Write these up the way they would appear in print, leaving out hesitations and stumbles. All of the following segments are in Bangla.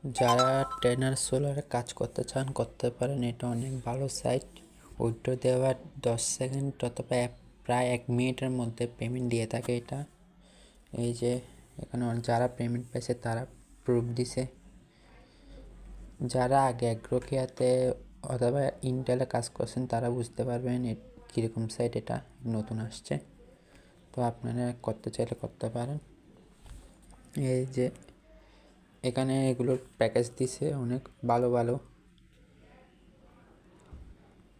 যারা ট্রেনার সোলারে কাজ করতে চান করতে পারেন, এটা অনেক ভালো সাইট। উইথড্র দেওয়ার 10 সেকেন্ড অথবা প্রায় 1 মিনিটের মধ্যে পেমেন্ট দিয়ে থাকে এটা। এই যে এখানে যারা পেমেন্ট পেয়েছে তারা প্রুফ দিছে। যারা আগে অ্যাগ্রোকেয়াতে অথবা ইন্টেলে কাজ করছেন তারা বুঝতে পারবেন কীরকম সাইট, এটা নতুন আসছে। তো আপনারা করতে চাইলে করতে পারেন। এই যে এখানে এগুলোর প্যাকেজ দিছে অনেক ভালো ভালো।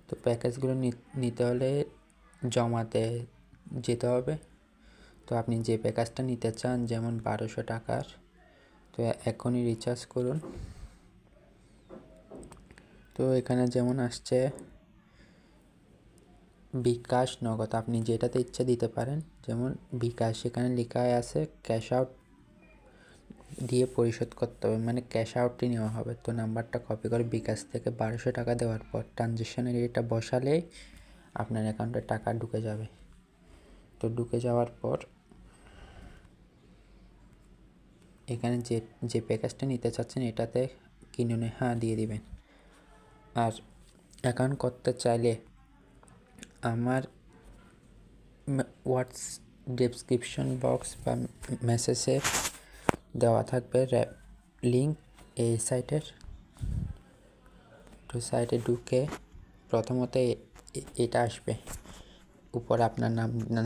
তো প্যাকেজগুলো নিতে হলে জমাতে যেতে হবে। তো আপনি যে প্যাকেজটা নিতে চান, যেমন 1200 টাকার, তো এখনই রিচার্জ করুন। তো এখানে যেমন আসছে বিকাশ, নগদ, আপনি যেটাতে ইচ্ছা দিতে পারেন। যেমন বিকাশ, এখানে লেখা আছে ক্যাশ আউট দিয়ে পরিশোধ করতে হবে, মানে ক্যাশ আউটই নেওয়া হবে। তো নাম্বারটা কপি করে বিকাশ থেকে 1200 টাকা দেওয়ার পর ট্রানজ্যাকশনের এটা বসালেই আপনার অ্যাকাউন্টে টাকা ঢুকে যাবে। তো ঢুকে যাওয়ার পর এখানে যে প্যাকেজটা নিতে চাচ্ছেন এটাতে কিনুনে হ্যাঁ দিয়ে দিবেন। আর অ্যাকাউন্ট করতে চাইলে আমার হোয়াটস ডেসক্রিপশন বক্স বা মেসেজে দেওয়া থাকবে লিঙ্ক এই সাইটের। তো সাইটে ঢুকে প্রথমত এটা আসবে, উপরে আপনার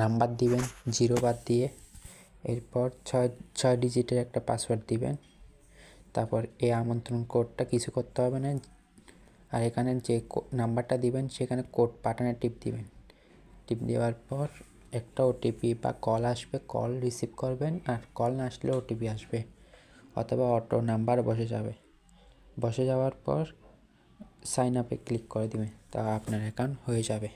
নাম্বার দিবেন 0 বাদ দিয়ে, এরপর 6 ডিজিটের একটা পাসওয়ার্ড দিবেন। তারপর এই আমন্ত্রণ কোডটা কিছু করতে হবে না। আর এখানে যে নাম্বারটা দিবেন সেখানে কোড পাঠানোর টিপ দিবেন। টিপ দেওয়ার পর একটা ওটিপি বা কল আসবে, কল রিসিভ করবেন। আর কল না আসলে ওটিপি আসবে, অথবা অটো নাম্বার বসে যাবে। বসে যাওয়ার পর সাইন আপে ক্লিক করে দিবেন, তা আপনার অ্যাকাউন্ট হয়ে যাবে।